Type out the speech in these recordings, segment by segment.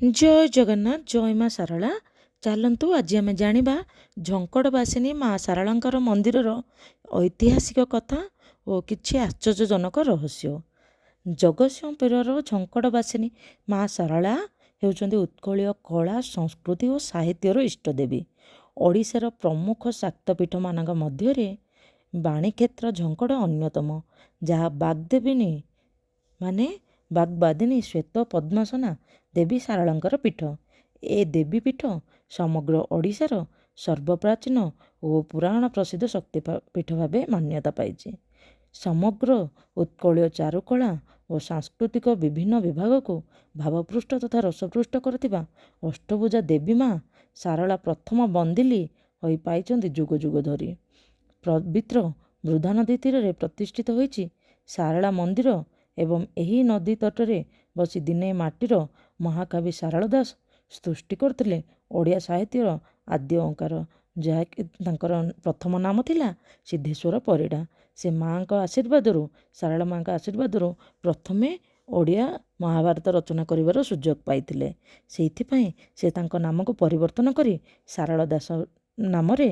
ଜୟ ଜଗନ୍ନାଥ, ଜୟ ମା ଶାରଳା। ଚାଲନ୍ତୁ ଆଜି ଆମେ ଜାଣିବା ଝଙ୍କଡ଼ବାସିନୀ ମା ଶାରଳାଙ୍କର ମନ୍ଦିରର ଐତିହାସିକ କଥା ଓ କିଛି ଆଶ୍ଚର୍ଯ୍ୟଜନକ ରହସ୍ୟ। ଜଗତସିଂହପୁରର ଝଙ୍କଡ଼ବାସିନୀ ମା ଶାରଳା ହେଉଛନ୍ତି ଉତ୍କଳୀୟ କଳା, ସଂସ୍କୃତି ଓ ସାହିତ୍ୟର ଇଷ୍ଟଦେବୀ। ଓଡ଼ିଶାର ପ୍ରମୁଖ ଶାକ୍ତପୀଠମାନଙ୍କ ମଧ୍ୟରେ ବାଣୀକ୍ଷେତ୍ର ଝଙ୍କଡ଼ ଅନ୍ୟତମ, ଯାହା ବାଗ୍ଦେବୀନୀ ମାନେ ବାଗ୍ବାଦିନୀ ଶ୍ଵେତ ପଦ୍ମାସନା ଦେବୀ ଶାରଳାଙ୍କର ପୀଠ। ଏ ଦେବୀପୀଠ ସମଗ୍ର ଓଡ଼ିଶାର ସର୍ବପ୍ରାଚୀନ ଓ ପୁରାଣ ପ୍ରସିଦ୍ଧ ଶକ୍ତିପୀଠ ଭାବେ ମାନ୍ୟତା ପାଇଛି। ସମଗ୍ର ଉତ୍କଳୀୟ ଚାରୁକଳା ଓ ସାଂସ୍କୃତିକ ବିଭିନ୍ନ ବିଭାଗକୁ ଭାବପୃଷ୍ଟ ତଥା ରସପୃଷ୍ଟ କରୁଥିବା ଅଷ୍ଟଭୁଜା ଦେବୀ ମା ଶାରଳା ପ୍ରଥମ ବନ୍ଦିଲୀ ହୋଇ ପାଇଛନ୍ତି ଯୁଗ ଯୁଗ ଧରି। ପବିତ୍ର ବୃଦ୍ଧା ନଦୀ ତୀରରେ ପ୍ରତିଷ୍ଠିତ ହୋଇଛି ଶାରଳା ମନ୍ଦିର ଏବଂ ଏହି ନଦୀ ତଟରେ ବସି ଦିନେ ମାଟିର ମହାକବି ଶାରଳା ଦାସ ସୃଷ୍ଟି କରିଥିଲେ ଓଡ଼ିଆ ସାହିତ୍ୟର ଆଦ୍ୟ ଓଙ୍କାର, ଯାହାକି ତାଙ୍କର ପ୍ରଥମ ନାମ ଥିଲା ସିଦ୍ଧେଶ୍ୱର ପରିଡ଼ା। ସେ ମାଆଙ୍କ ଆଶୀର୍ବାଦରୁ, ଶାରଳା ମାଆଙ୍କ ଆଶୀର୍ବାଦରୁ ପ୍ରଥମେ ଓଡ଼ିଆ ମହାଭାରତ ରଚନା କରିବାର ସୁଯୋଗ ପାଇଥିଲେ। ସେଇଥିପାଇଁ ସେ ତାଙ୍କ ନାମକୁ ପରିବର୍ତ୍ତନ କରି ଶାରଳା ଦାସ ନାମରେ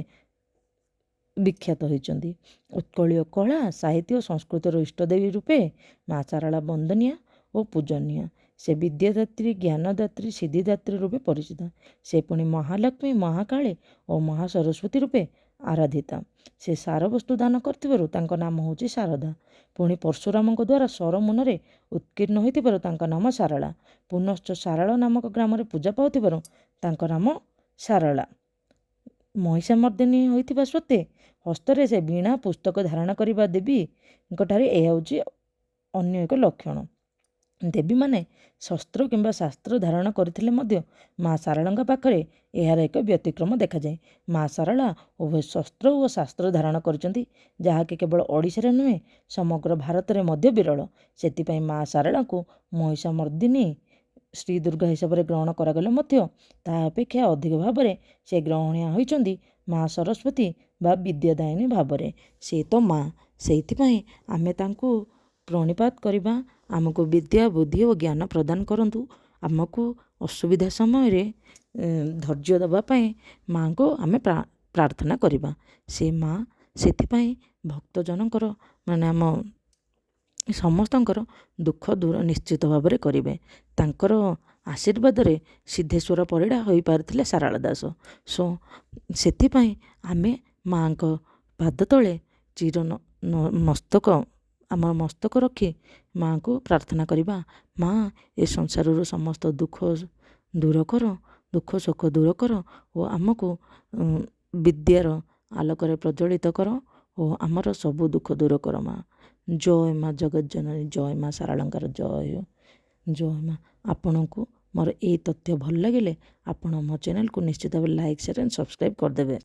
ବିଖ୍ୟାତ ହୋଇଛନ୍ତି। ଉତ୍କଳୀୟ କଳା, ସାହିତ୍ୟ ଓ ସଂସ୍କୃତିର ଇଷ୍ଟଦେବୀ ରୂପେ ମା ଶାରଳା ବନ୍ଦନୀୟ ଓ ପୂଜନୀୟ। ସେ ବିଦ୍ୟାଦାତ୍ରୀ, ଜ୍ଞାନଦାତ୍ରୀ, ସିଦ୍ଧିଦାତ୍ରୀ ରୂପେ ପରିଚିତ। ସେ ପୁଣି ମହାଲକ୍ଷ୍ମୀ, ମହାକାଳୀ ଓ ମହାସରସ୍ୱତୀ ରୂପେ ଆରାଧିତା। ସେ ସାରବସ୍ତୁ ଦାନ କରିଥିବାରୁ ତାଙ୍କ ନାମ ହେଉଛି ଶାରଦା। ପୁଣି ପରଶୁରାମଙ୍କ ଦ୍ୱାରା ସର ମୁନରେ ଉତ୍କୀର୍ଣ୍ଣ ହୋଇଥିବାରୁ ତାଙ୍କ ନାମ ଶାରଳା। ପୁନଶ୍ଚ ଶାରଳା ନାମକ ଗ୍ରାମରେ ପୂଜା ପାଉଥିବାରୁ ତାଙ୍କ ନାମ ଶାରଳା। ମହିଷାମର୍ଦିନୀ ହୋଇଥିବା ସତ୍ତ୍ୱେ ହସ୍ତରେ ସେ ବୀଣା ପୁସ୍ତକ ଧାରଣ କରିବା ଦେବୀଙ୍କଠାରେ ଏହା ହେଉଛି ଅନ୍ୟ ଏକ ଲକ୍ଷଣ। ଦେବୀମାନେ ଶସ୍ତ୍ର କିମ୍ବା ଶାସ୍ତ୍ର ଧାରଣ କରିଥିଲେ ମଧ୍ୟ ମା ଶାରଳାଙ୍କ ପାଖରେ ଏହାର ଏକ ବ୍ୟତିକ୍ରମ ଦେଖାଯାଏ। ମା ଶାରଳା ଉଭୟ ଶସ୍ତ୍ର ଓ ଶାସ୍ତ୍ର ଧାରଣ କରିଛନ୍ତି, ଯାହାକି କେବଳ ଓଡ଼ିଶାରେ ନୁହେଁ ସମଗ୍ର ଭାରତରେ ମଧ୍ୟ ବିରଳ। ସେଥିପାଇଁ ମା ଶାରଳାଙ୍କୁ ମହିଷାମର୍ଦିନୀ ଶ୍ରୀ ଦୁର୍ଗା ହିସାବରେ ଗ୍ରହଣ କରାଗଲେ ମଧ୍ୟ ତାହା ଅପେକ୍ଷା ଅଧିକ ଭାବରେ ସେ ଗ୍ରହଣୀୟ ହୋଇଛନ୍ତି ମା ସରସ୍ୱତୀ ବା ବିଦ୍ୟାଦାୟିନୀ ଭାବରେ। ସେ ତ ମା, ସେଇଥିପାଇଁ ଆମେ ତାଙ୍କୁ ପ୍ରଣିପାତ କରିବା। ଆମକୁ ବିଦ୍ୟା, ବୁଦ୍ଧି ଓ ଜ୍ଞାନ ପ୍ରଦାନ କରନ୍ତୁ। ଆମକୁ ଅସୁବିଧା ସମୟରେ ଧୈର୍ଯ୍ୟ ଦେବା ପାଇଁ ମାଆଙ୍କୁ ଆମେ ପ୍ରାର୍ଥନା କରିବା। ସେ ମା ସେଥିପାଇଁ ଭକ୍ତଜନଙ୍କର ମାନେ ଆମ ସମସ୍ତଙ୍କର ଦୁଃଖ ଦୂର ନିଶ୍ଚିତ ଭାବରେ କରିବେ। ତାଙ୍କର ଆଶୀର୍ବାଦରେ ସିଦ୍ଧେଶ୍ୱର ପରିଡ଼ା ହୋଇପାରିଥିଲେ ଶାରଳା ଦାସ। ସେଥିପାଇଁ ଆମେ ମାଆଙ୍କ ପାଦ ତଳେ ଚିର ମସ୍ତକ ଆମର ମସ୍ତକ ରଖି ମାଆଙ୍କୁ ପ୍ରାର୍ଥନା କରିବା। ମା, ଏ ସଂସାରରୁ ସମସ୍ତ ଦୁଃଖ ଦୂର କର, ଦୁଃଖ ସୁଖ ଦୂର କର ଓ ଆମକୁ ବିଦ୍ୟାର ଆଲୋକରେ ପ୍ରଜ୍ୱଳିତ କର ଓ ଆମର ସବୁ ଦୁଃଖ ଦୂର କର ମା। ଜୟ ମା ଜଗତଜନନୀ, ଜୟ ମା ଶାରଳାଙ୍କର ଜୟ। ଜୟ ମା। ଆପଣଙ୍କୁ ମୋର ଏଇ ତଥ୍ୟ ଭଲ ଲାଗିଲେ ଆପଣ ମୋ ଚ୍ୟାନେଲକୁ ନିଶ୍ଚିତ ଭାବରେ ଲାଇକ୍, ସେୟାର ଆଣ୍ଡ ସବସ୍କ୍ରାଇବ୍ କରିଦେବେ।